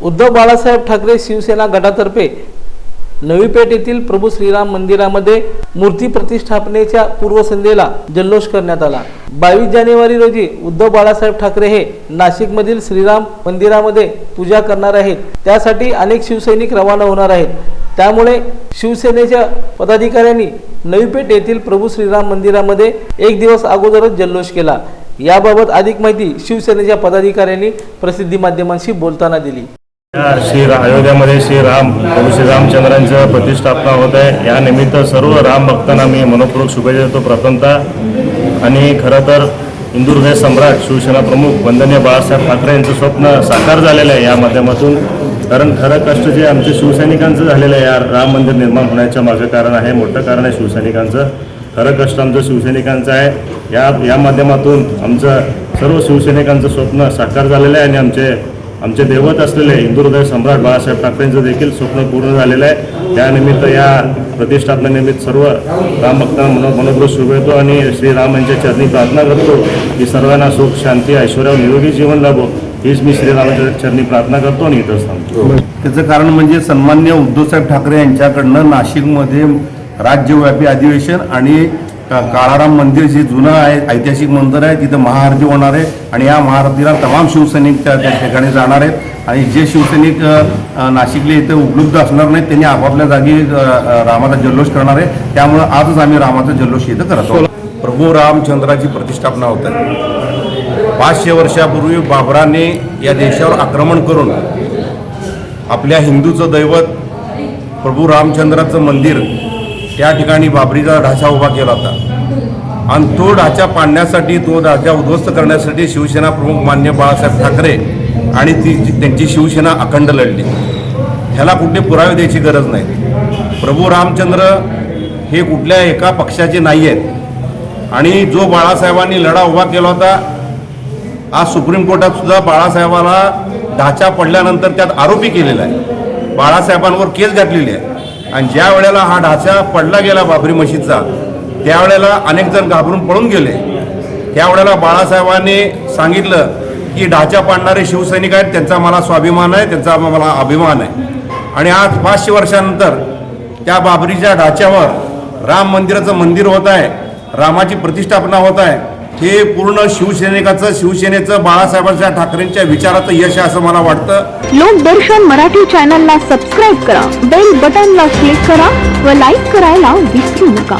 उद्धव बाळासाहेब ठाकरे शिवसेना गटातर्फे नवी पेठ येथील प्रभू श्रीराम मंदिरामध्ये मूर्ती प्रतिष्ठापनेच्या पूर्वसंध्येला जल्लोष करण्यात आला। 22 जानेवारी रोजी उद्धव बाळासाहेब ठाकरे हे नाशिकमधील श्रीराम मंदिरामध्ये पूजा करणार आहेत। त्यासाठी अनेक शिवसैनिक रवाना होणार आहेत। त्यामुळे शिवसेनेच्या पदाधिकाऱ्यांनी नवी पेठ येथील प्रभू श्रीराम मंदिरामध्ये एक दिवस अगोदरच जल्लोष केला। याबाबत अधिक माहिती शिवसेनेच्या पदाधिकाऱ्यांनी प्रसिद्धी माध्यमांशी बोलताना दिली। अयोध्यामध्ये प्रभू श्रीरामचंद्रांचं प्रतिष्ठापना होत आहे। या निमित्त सर्व राम भक्तांना मी मनपूर्वक शुभेच्छा देतो प्रथमतः। आणि खरं तर हिंदू हृदय सम्राट शिवसेना प्रमुख वंदनीय बाळासाहेब ठाकरे यांचं स्वप्न साकार झालेलं आहे या माध्यमातून। कारण खरं कष्ट जे आमच्या शिवसैनिकांचं झालेलं आहे या राम मंदिर निर्माण होण्याच्या मागे कारण आहे, मोठं कारण आहे शिवसैनिकांचं। खरं कष्ट आमचं शिवसैनिकांचं आहे। या माध्यमातून आमचं सर्व शिवसैनिकांचं स्वप्न साकार झालेलं आहे आणि आमचे दैवत असलेले हिंदू हृदय सम्राट बाळासाहेब ठाकरेंचं देखील स्वप्न पूर्ण झालेलं आहे। त्यानिमित्त या प्रतिष्ठापनेनिमित्त सर्व रामभक्तांना मनपूर्वक शुभेच्छा आणि श्रीराम यांच्या चरणी प्रार्थना करतो की सर्वांना सुख शांती ऐश्वर्य निरोगी जीवन लाभो, हीच मी श्रीरामाच्या चरणी प्रार्थना करतो आणि इथंच थांबतो। त्याचं कारण म्हणजे सन्माननीय उद्धवसाहेब ठाकरे यांच्याकडनं नाशिकमध्ये राज्यव्यापी अधिवेशन आणि काळाराम मंदिर जे जुनं आहे ऐतिहासिक मंदिर आहे तिथं महाआरती होणार आहे आणि या महाआरतीला तमाम शिवसैनिक त्या ठिकाणी जाणार आहेत आणि जे शिवसैनिक नाशिकले इथे उपलब्ध असणार नाहीत त्यांनी आपापल्या जागी रामाचा जल्लोष करणार आहे। त्यामुळे आजच आम्ही रामाचा जल्लोष इथं करत आहोत। प्रभू रामचंद्राची प्रतिष्ठापना होत आहे। 500 वर्षापूर्वी बाबराने या देशावर आक्रमण करून आपल्या हिंदूचं दैवत प्रभू रामचंद्राचं मंदिर त्या ठिकाणी बाबरीचा ढाचा उभा केला होता आणि तो ढाचा पाडण्यासाठी तो ढाचा उद्ध्वस्त करण्यासाठी शिवसेना प्रमुख मान्य बाळासाहेब ठाकरे आणि त्यांची शिवसेना अखंड लढली। ह्याला कुठले पुरावे द्यायची गरज नाही। प्रभू रामचंद्र हे कुठल्या एका पक्षाचे नाही आहेत आणि जो बाळासाहेबांनी लढा उभा केला होता, आज सुप्रीम कोर्टात सुद्धा बाळासाहेबाला ढाचा पडल्यानंतर त्यात आरोपी केलेला आहे, बाळासाहेबांवर केस घातलेली आहे आणि ज्या वेळेला हा ढाचा पडला गेला बाबरी मशीदचा त्यावेळेला अनेक जण घाबरून पळून गेले। त्यावेळेला बाळासाहेबांनी सांगितलं की ढाचा पाडणारे शिवसैनिक आहेत, त्यांचा मला स्वाभिमान आहे, त्यांचा मला अभिमान आहे। आणि आज 500 वर्षानंतर त्या बाबरीच्या ढाच्यावर राम मंदिराचं मंदिर होत आहे, रामाची प्रतिष्ठापना होत आहे। हे पूर्ण शिवसेनेचं बाळासाहेबांच्या ठाकरेंच्या विचाराचं यश आहे असं मला वाटतं। लोकदर्शन मराठी चॅनलला सबस्क्राईब करा, बेल बटनला क्लिक करा व लाईक करायला विसरू नका।